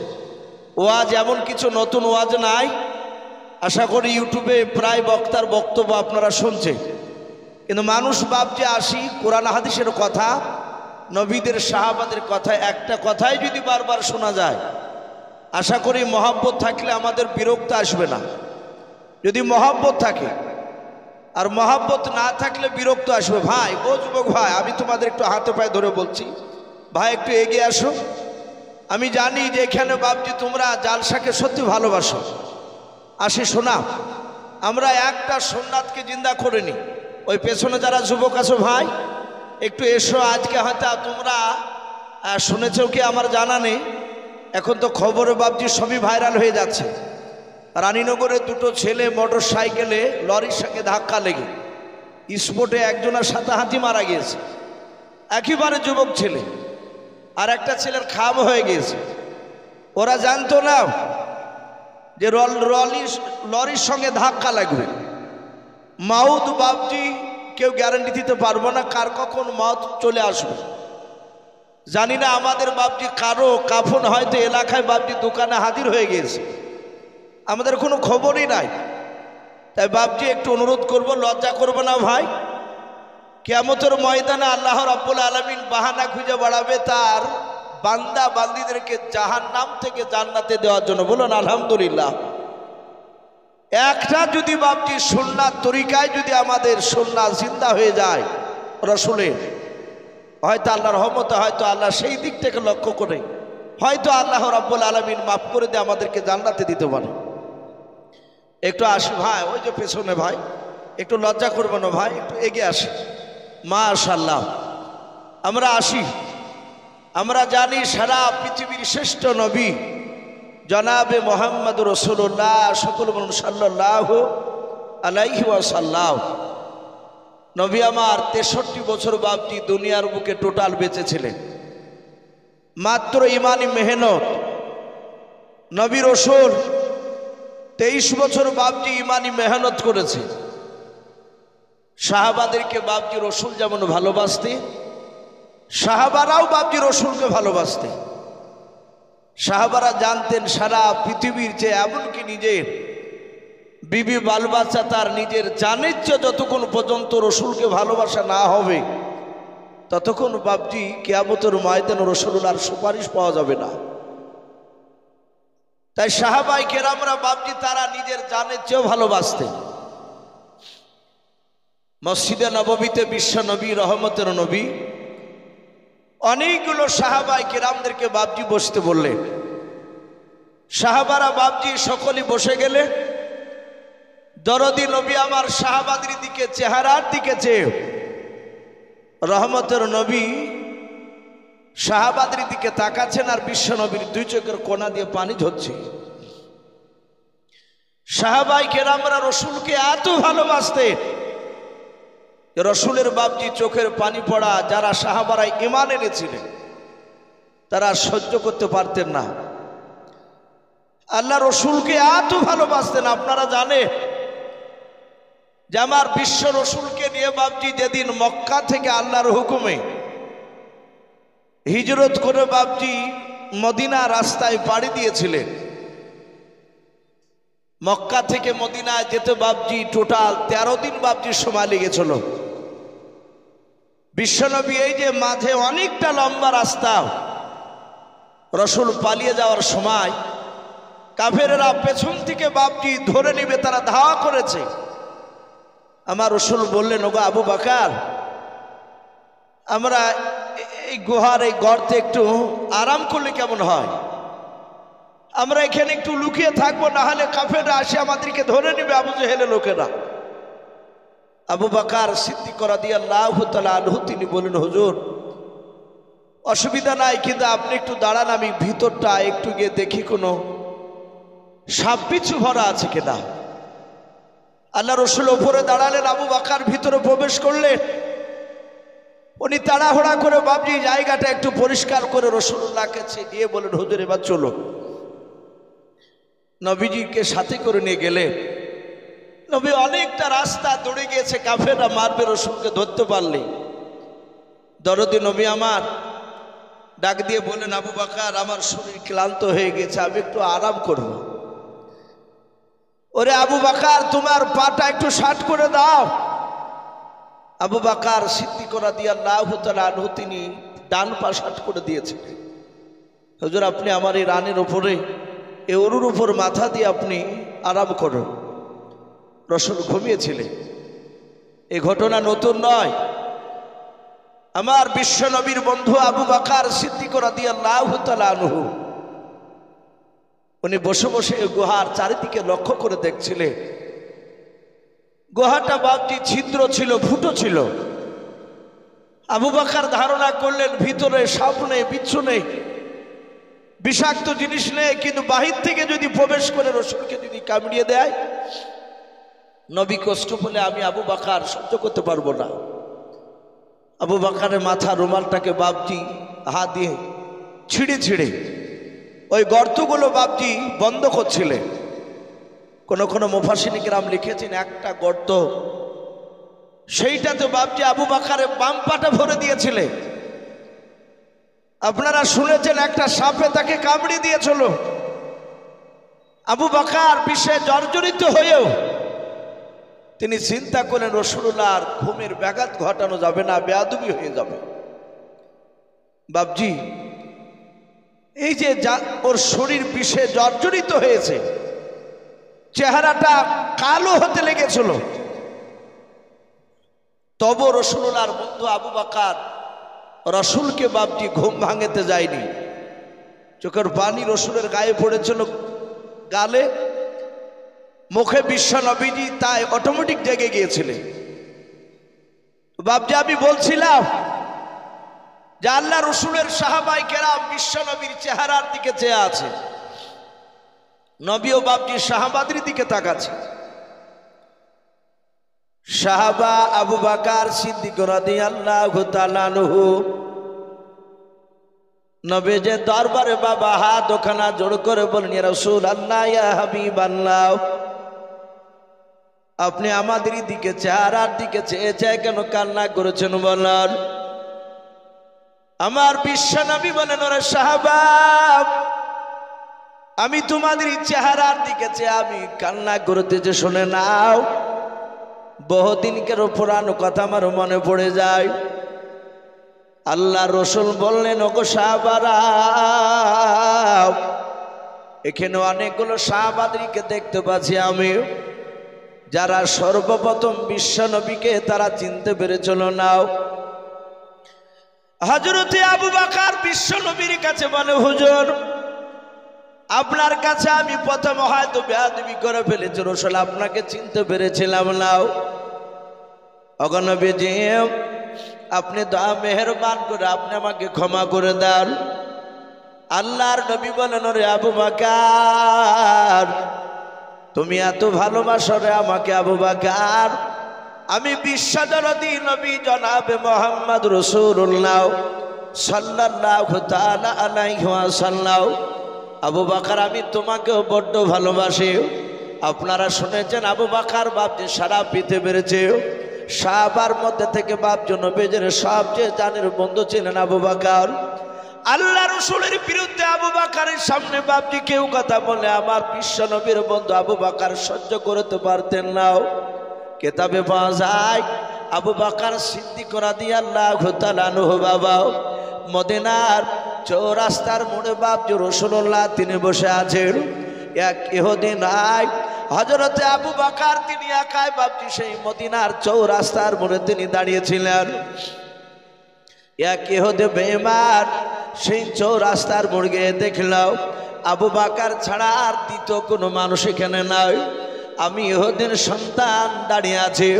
ওয়াজ এমন কিছু নতুন ওয়াজ নাই, আশা করি ইউটিউবে প্রায় বক্তার বক্তব্য আপনারা শুনছেন, কিন্তু মানুষ বাপজি আসি কোরআন হাদিসের কথা, নবীদের সাহাবাদের কথা, একটা কথাই যদি বারবার শোনা যায়, আশা করি মহব্বত থাকলে আমাদের বিরক্ত আসবে না। যদি মহব্বত থাকে আর মহব্বত না থাকলে বিরক্ত আসবে। ভাই ও যুবক ভাই, আমি তোমাদের একটু হাতে পায়ে ধরে বলছি, ভাই একটু এগিয়ে আসো। আমি জানি যে এখানে বাপজি তোমরা জালসাকে সত্যি ভালোবাসো। আসি শোনা, আমরা একটা সুন্নাতকে জিন্দা করে নি। ওই পেছনে যারা যুবক আছো ভাই একটু এসো। আজকে হয়তো তোমরা শুনেছো কি আমার জানা নেই, এখন তো খবরে বাপজি সবই ভাইরাল হয়ে যাচ্ছে। রানীনগরে দুটো ছেলে মোটর সাইকেলে লরির সঙ্গে ধাক্কা লেগে স্পটে একজনের হাতাহাতি মারা গিয়েছে, একেবারে যুবক ছেলে, আর একটা ছেলের খাম হয়ে গিয়েছে। ওরা জানতো না যে লরির সঙ্গে ধাক্কা লাগবে। মাউত বাপজি কেউ গ্যারান্টি দিতে পারবো না কার কখন মাউত চলে আসবে, জানি না। আমাদের বাপজি কারো কাফন হয়তো এলাকায় বাপজি দোকানে হাজির হয়ে গিয়েছে, আমাদের কোনো খবরই নাই। তাই বাপজি একটু অনুরোধ করব, লজ্জা করব না ভাই। কিয়ামতের ময়দানে আল্লাহ রাব্বুল আলামিন বাহানা খুঁজে বাড়াবে তার বান্দা বান্দীদেরকে জাহান্নাম থেকে জান্নাতে দেওয়ার জন্য। বলুন আলহামদুলিল্লাহ। একটা যদি বাপজি সুন্নাত তরিকায় যদি আমাদের সুন্নাত জিন্দা হয়ে যায় রসুলের, হয়তো আল্লাহর রহমতে, হয়তো আল্লাহ সেই দিক থেকে লক্ষ্য করে হয়তো আল্লাহ রাব্বুল আলামিন মাফ করে দিয়ে আমাদেরকে জান্নাতে দিতে পারে। একটু আসি ভাই, ওই যে পেছনে ভাই, একটু লজ্জা করবো না ভাই, একটু এগিয়ে আসি। মাশাআল্লাহ, আমরা আসি। আমরা জানি সারা পৃথিবীর শ্রেষ্ঠ নবী জনাবে মোহাম্মদ রাসূলুল্লাহ, সকল বলুন সাল্লাল্লাহু আলাইহি ওয়াসাল্লাম। নবী আমার 63 বছর বাপজি দুনিয়ার বুকে টোটাল বেঁচে ছিলেন। মাত্র ইমানি মেহনত নবী রাসূল 23 বছর বাপজি ইমানি মেহনত করেছে। সাহাবাদেরকে বাপজি রাসূল যেমন ভালোবাসতে, সাহাবারাও বাপজি রাসূলকে ভালোবাসতে। সাহাবারা জানতেন সারা পৃথিবীর চেয়ে, এমনকি নিজের বিবি বাল বাচ্চা তার নিজের জানের চেয়ে যতক্ষণ পর্যন্ত রাসূলকে ভালোবাসা না হবে ততক্ষণ বাপজি কিয়ামতের ময়দানে রাসূলুল্লাহর সুপারিশ পাওয়া যাবে না। তাই সাহাবায়ে কেরামরা বাপজি তারা নিজের জানের চেয়েও ভালোবাসতেন। মসজিদে নববীতে বিশ্ব নবী, রহমতের নবী অনেকগুলো সাহাবায়ে কেরামদেরকে বাপজি বসতে বললেন। সাহাবারা বাপজি সকলেই বসে গেলে দরদি নবী আমার সাহাবাদের দিকে, চেহারার দিকে চেয়ে রহমতের নবী সাহাবাদের দিকে তাকাচ্ছেন, আর বিশ্ব নবীর দুই চোখের কোনা দিয়ে পানি ঝরছে। সাহাবায়ে কেরামরা রাসূলকে এত ভালোবাসতেন, রসুলের বাপজি চোখের পানি পড়া যারা সাহাবারা ঈমান এনেছিলেন তারা সহ্য করতে পারতেন না। আল্লাহ রসুলকে এত ভালোবাসতেন। আপনারা জানেন যে আমার বিশ্ব রসুলকে নিয়ে বাপজি যেদিন মক্কা থেকে আল্লাহর হুকুমে হিজরত করে বাপজি মদিনা রাস্তায় পাড়ি দিয়েছিলেন। মক্কা থেকে মদিনায় যেতে বাপজি টোটাল 13 দিন বাপজির সময় লেগেছিল। বিশ্বনবী এই যে মাঝে অনেকটা লম্বা রাস্তা, রসুল পালিয়ে যাওয়ার সময় কাফেরেরা পেছন থেকে বাপজি ধরে নিবে, তারা ধাওয়া করেছে। আমার রসুল বললেন, ওগো আবু বকর, আমরা এই গুহার এই গর্তে একটু আরাম করলে কেমন হয়? আমরা এখানে একটু লুকিয়ে থাকবো, না হলে কাফেররা আসে আমাদেরকে ধরে নিবে, আবু জেহেলের লোকেরা। আবু বকর সিদ্দিক রাদিয়াল্লাহু তাআলা আনহু তিনি বলেন, হুজুর অসুবিধা নাই, কিন্তু আপনি একটু দাঁড়ান, আমি ভিতরটা একটু গিয়ে দেখি কোনো সাপ বিচ্ছু ভরা আছে কিনা। আল্লাহ রসুল ওপরে দাঁড়ালেন, আবু বকর ভিতরে প্রবেশ করলেন। উনি তাড়াহুড়া করে বাপজি জায়গাটা একটু পরিষ্কার করে রসুলুল্লাহকে দিয়ে বলেন, হুজুর এবার চলো। নবীজিকে সাথে করে নিয়ে গেলে নবী অনেকটা রাস্তা দৌড়ে গিয়েছে, কাফেররা মারবে, রসুলকে ধরতে পারলে। দরদি নবী আমার ডাক দিয়ে বলেন, আবু বকর আমার শরীর ক্লান্ত হয়ে গেছে, আমি একটু আরাম করব। ওরে আবু বকর তোমার পাটা একটু শার্ট করে দাও। আবু বকর সিদ্দিক রাদিয়াল্লাহু তাআলা আনহু তিনি ডান পা শার্ট করে দিয়েছিলেন। হুজুর আপনি আমার এই রানের উপরে, এই উরুর উপর মাথা দিয়ে আপনি আরাম করুন। রসুল ঘুমিয়েছিলেন। এই ঘটনা নতুন নয়। আমার বিশ্বনবীর বন্ধু আবু বকর সিদ্দিক রাদিয়াল্লাহু তাআলা আনহু উনি বসে বসে গুহার চারিদিকে লক্ষ্য করে দেখছিলেন। গুহাটা বাপটি ছিদ্র ছিল, ফুটো ছিল। আবু বকর ধারণা করলেন ভিতরে সাপ নেই, বিচ্ছু নেই, বিষাক্ত জিনিস নেই, কিন্তু বাহির থেকে যদি প্রবেশ করে রসুলকে যদি কামড়িয়ে দেয়, নবী কষ্ট পেলে আমি আবু বকর সহ্য করতে পারবো না। আবু বকরের মাথা রুমালটাকে বাপজি হাত দিয়ে ছিঁড়ে ছিঁড়ে ওই গর্তগুলো বাপজি বন্ধ করছিলেন। কোনো কোনো মুফাসসির কিরাম লিখেছেন একটা গর্ত, সেইটাতে বাপজি আবু বকরের বাম পাটা ভরে দিয়েছিলেন। আপনারা শুনেছেন একটা সাপে তাকে কামড়ে দিয়েছিল। আবু বকর বিষে জর্জরিত হয়েও তিনি চিন্তা করেন রাসূলুল্লাহর ঘুমের ব্যাঘাত ঘটানো যাবে না, বেয়াদবি হয়ে যাবে। বাপজি এই যে ওর শরীর বিষে জর্জরিত হয়েছে, চেহারাটা কালো হতে লেগেছিল, তবু রাসূলুল্লাহর বন্ধু আবু বকর রসুলকে বাপজি ঘুম ভাঙাতে যায়নি। চোখের পানি রসুলের গায়ে পড়েছিল, গালে মুখে বিশ্ব নবীজি তাই অটোমেটিক জেগে গিয়েছিলেন। বাপজি আমি বলছিলাম যে আল্লাহ রসুলের সাহাবায়ে কেরাম বিশ্ব নবীর চেহারার দিকে চেয়ে আছে, নবীও বাপজি সাহাবাদের দিকে তাকাচ্ছে। সাহাবা আবু বকর সিদ্দিক রাদিয়াল্লাহু তাআলা আনহু নবীজের দরবারে বাবা হাত ওখানা জোড় করে বলেন, ইয়া রাসূলুল্লাহ ইয়া হাবিবাল্লাহ, আপনি আমাদের দিকে চেহারার দিকে চেয়ে চেয়ে কেন কান্না করেছেন বলেন। আমার বিশ্ব নবী বলেন, ওরে সাহাবা আমি তোমাদের চেহারার দিকে চেয়ে আমি কান্না করতেছি, শুনে নাও। বহুদিনকের পুরানো কথা আমার মনে পড়ে যায়। আল্লাহ রসুল বললেন, ওগো সাহাবারা, এখানে অনেকগুলো সাহাবাদেরকে দেখতে পাচ্ছি আমি, যারা সর্বপ্রথম বিশ্ব নবীকে তারা চিনতে পেরেছিল না। হযরতে আবু বকর বিশ্ব নবীর কাছে বলে, হুজুর আপনার কাছে আমি প্রথম হয়তো বেয়াদবি করে ফেলেছি, রাসূল আপনাকে চিনতে পেরেছিলাম না। ওগো নবীজি আপনি দয়া মেহেরবান করে আপনি আমাকে ক্ষমা করে দেন। আল্লাহর নবী বলেন, ওরে আবু বকর তুমি এত ভালোবাসো রে আমাকে আবু বকর, আমি বিশ্বজননী নবী জনাবে মুহাম্মদ রাসূলুল্লাহ সাল্লাল্লাহু তাআলা আলাইহি ওয়াসাল্লাম, আবু বকর আমি তোমাকেও বড্ড ভালোবাসি। আপনারা শুনেছেন আবু বকর বাপজি সারা পিতে বেড়েছে, সাহাবার মধ্যে থেকে বাপজি নবীর সবচেয়ে জানের বন্ধু ছিলেন আবু বকর। আল্লাহ রসুলের বিরুদ্ধে আবু বকরের সামনে বাপজি কেউ কথা বলে আমার বিশ্ব নবীর বন্ধু আবু বকর সহ্য করতে পারতেন না। কেতাবে পাওয়া যায় আবু বকর সিদ্দিক রাদিয়াল্লাহু তাআলা আনহু বাবা মদিনার চৌরাস্তার মোড়ে বাপজি রাসূলুল্লাহ তিনি বসে আছেন। এক ইহুদি নাই হযরতে আবু বকর তিনি একাই বাপজি সেই মদিনার চৌরাস্তার মোড়ে তিনি দাঁড়িয়েছিলেন। এক ইহুদি বেঈমান সেই চৌরাস্তার মোড়ে গিয়ে দেখলাম আবু বকর ছাড়া আর দ্বিতীয় কোনো মানুষ এখানে নাই। আমি ইহুদির সন্তান দাঁড়িয়ে আছি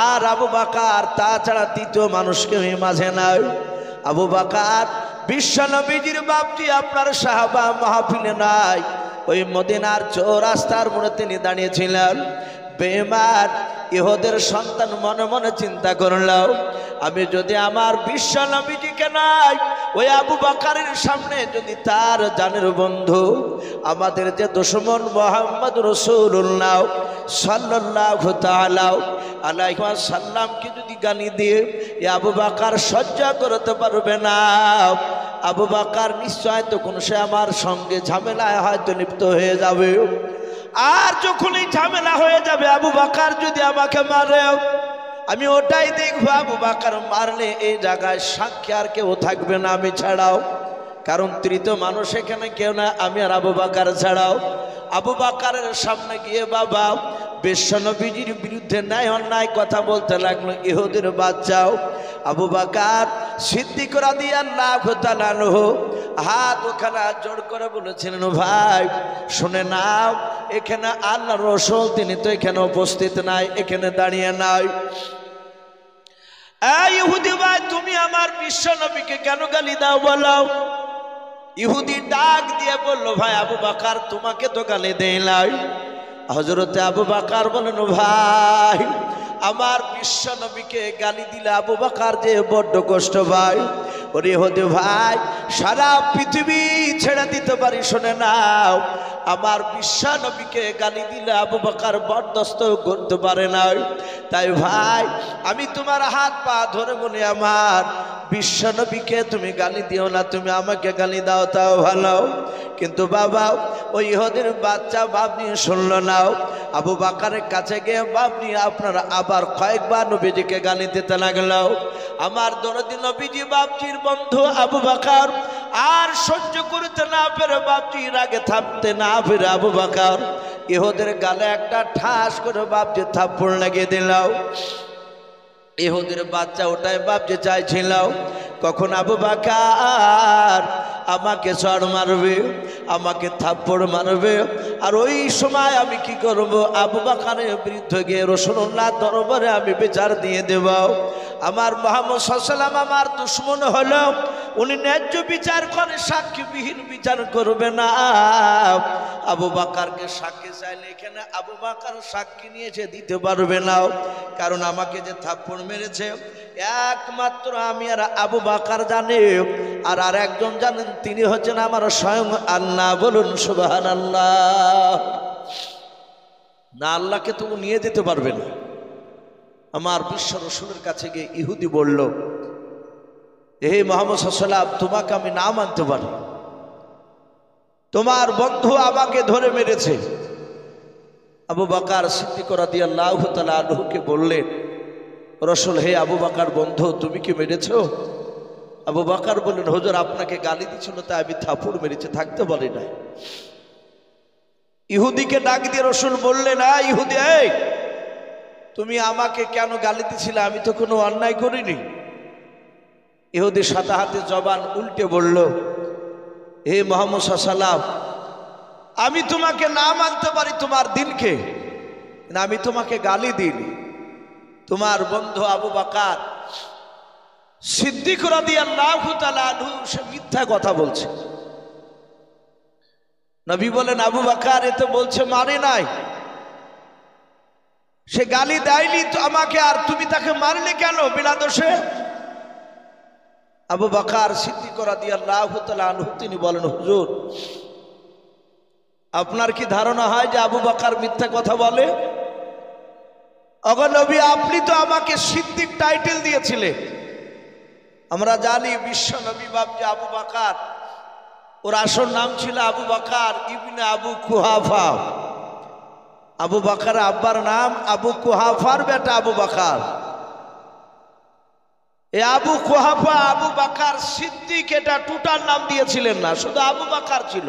আর আবু বকর তাছাড়া দ্বিতীয় মানুষকে মাঝে নাই। আবু বকর বিশ্ব নবীজির বাপজি আপনার সাহাবা মাহফিলে নাই, ওই মদিনার চৌরাস্তার মোড়ে তিনি দাঁড়িয়েছিলেন। বেঈমান ইহুদের সন্তান মনে মনে চিন্তা করলাম আমি যদি আমার বিশ্ব নবীজিকে নাই ওই আবু বকরের সামনে যদি তার জানের বন্ধু আমাদের যে দুশমন মুহাম্মদ রাসূলুল্লাহ সাল্লাল্লাহু তাআলা আলাইহি ওয়াসাল্লামকে যদি গালি দিয়ে এই আবু বকর সহ্য করতে পারবে না, আবু বকর নিশ্চয় তখন সে আমার সঙ্গে ঝামেলায় হয়তো লিপ্ত হয়ে যাবে। আর যখনই ঝামেলা হয়ে যাবে আবু বকর যদি আমাকে মারে আমি ওটাই দেখবো আবু বকর মারলে এই জায়গায় সাক্ষী আর কেউ থাকবে না আমি ছাড়াও, কারণ তৃতীয় মানুষ এখানে কেউ না আমি আর আবু বকর ছাড়াও। আবু বকরের সামনে গিয়ে বাবা বিশ্ব নবীজির বিরুদ্ধে ন্যায় অন্যায় কথা বলতে লাগলো ইহুদির বাচ্চাও। আবু বকর সিদ্দিক রাদিয়াল্লাহু তাআলা আনহু হাত ওখানে জোড় করে বলেছিলেন ভাই শুনে নাও এখানে আল্লাহর রাসূল তিনি তো এখানে উপস্থিত নাই, এখানে দাঁড়িয়ে নাই। এই ইহুদি ভাই তুমি আমার বিশ্ব নবীকে কেন গালি দাও বলো? ইহুদি ডাক দিয়ে বলল ভাই আবু বকর তোমাকে তো গালি দেই নাই। হযরতে আবু বকর বলেন ভাই আমার বিশ্ব নবীকে গালি দিলে আবু বকর যে বড্ড কষ্ট ভাই। ওরে ইহুদি ভাই সারা পৃথিবী ছেড়ে দিতে পারি শুনে নাও আমার বিশ্ব নবীকে গালি দিলে আবু বকর বরদাস্ত করতে পারে না। তাই ভাই আমি তোমার হাত পা ধরে বলি আমার বিশ্ব নবীকে তুমি গালি দিও না, তুমি আমাকে গালি দাও তাও ভালো। কিন্তু বাবা ওই ইহুদির বাচ্চা বাপনি শুনল না। আবু বকরের কাছে গিয়ে বাপনি আপনারা আবার কয়েকবার নবীজিকে গালি দিতে লাগলো। আমার দরদি নবীজি বাপজির বন্ধু আবু বকর আর সহ্য করতে না পেরে বাপজির আগে থামতে না পেরে আবু বকর ইহুদের গালে একটা ঠাস করে বাপজি থাপ্পড় লাগিয়ে দিল। ইহুদির বাচ্চা ওটাই বাপজি চাইছিল কখন আবু বকর আমাকে চড় মারবে, আমাকে থাপ্পড় মারবে, আর ওই সময় আমি কি করব আবু বকরের বিরুদ্ধে গিয়ে রাসূলুল্লাহ দরবারে আমি বিচার দিয়ে দেব। আমার মুহাম্মদ সাল্লাল্লাহু আলাইহি ওয়াসাল্লাম আমার দুশমন হলো, উনি ন্যায্য বিচার করে সাক্ষীবিহীন বিচার করবে না। আবু বকরকে সাক্ষী চাইলে এখানে আবু বকর সাক্ষী নিয়ে এসে দিতে পারবে না, কারণ আমাকে যে থাপ্পড় মেরেছে একমাত্র আমি আর আবু বকর জানে, আর আরেকজন জানেন তিনি হচ্ছেন আমার স্বয়ং আল্লাহ। বলুন সুবহানাল্লাহ। না আল্লাহকে তো নিয়ে যেতে পারবে না। আমার বিশ্ব রাসূলের কাছে গিয়ে ইহুদি বলল হে মুহাম্মদ সাল্লাল্লাহু আলাইহি ওয়াসাল্লাম তোমাকে আমি না মানতে পারি, তোমার বন্ধু আমাকে ধরে মেরেছে। আবু বকর সিদ্দিক রাদিয়াল্লাহু তাআলা আনহুকে বললেন রাসূল হে আবু বকর বন্ধু তুমি কি মেরেছো? আবু বকর বললেন হুজুর আপনাকে গালি দিছিল তাই আমি থাপ্পড় মেরেছি, থাকতে বলি নাই। ইহুদিকে ডাক দিয়ে রাসূল বললেন না ইহুদি এই তুমি আমাকে কেন গালি দিছিলে, আমি তো কোনো অন্যায় করিনি। ইহুদি সাথে হাতে জবান উল্টে বলল হে মুহাম্মদ সাল্লাল্লাহু আলাইহি ওয়াসাল্লাম আমি তোমাকে না মানতে পারি তোমার দিনকে, আমি তোমাকে গালি দিইনি। তোমার বন্ধু আবু বকর সিদ্দিক রাদিয়াল্লাহু তাআলা আনহু সে মিথ্যা কথা বলছে। নবী বলেন আবু বকর এ তো বলছে মারে নাই, সে গালি দেয়নি তো আমাকে, আর তুমি তাকে মারলে কেন বিনা দোষে? আবু বকর সিদ্দিক রাদিয়াল্লাহু তাআলা আনহু তিনি বলেন হুজুর আপনার কি ধারণা হয় যে আবু বকর মিথ্যা কথা বলে? ওগো নবী আপনি তো আমাকে সিদ্দিক টাইটেল দিয়েছিলেন, আমরা জানি বিশ্ব নবী বাপজি আবু বকর, ওর আসল নাম ছিল আবু বকর ইবনে আবু কুহাফা। আবু বকর আব্বার নাম, আবু কুহাফার বেটা আবু বকর। এ আবু কুহাফা আবু বকর সিদ্দিক এটা টোটাল নাম দিয়েছিলেন না, শুধু আবু বকর ছিল।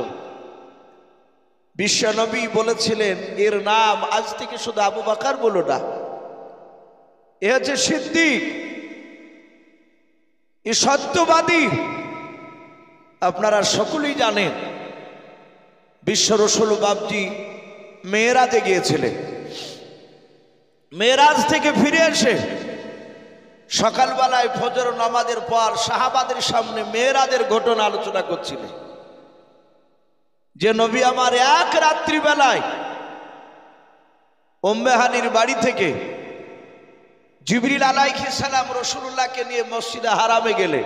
বিশ্ব নবী বলেছিলেন এর নাম আজ থেকে শুধু আবু বকর বলো না, এ হচ্ছে সিদ্দিক, এ সত্যবাদী। আপনারা সকলেই জানেন বিশ্ব রসুল বাপজি মেরাজে গিয়েছিলেন। মেরাজ থেকে ফিরে এসে সকালবেলায় ফজর নামাজের পর সাহাবাদের সামনে মেরাজের ঘটনা আলোচনা করছিলেন, যে নবী আমার এক রাত্রিবেলায় উম্মে হানির বাড়ি থেকে জিবরিল আলাইহিস সালাম রাসূলুল্লাহকে নিয়ে মসজিদে হারামে গেলে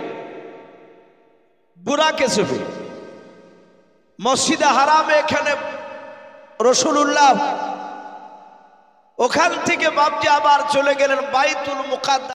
বুরাকে চেপে মসজিদে হারামে, এখানে রাসূলুল্লাহ ওখান থেকে বাপজি আবার চলে গেলেন বাইতুল মুকাদ্দাস।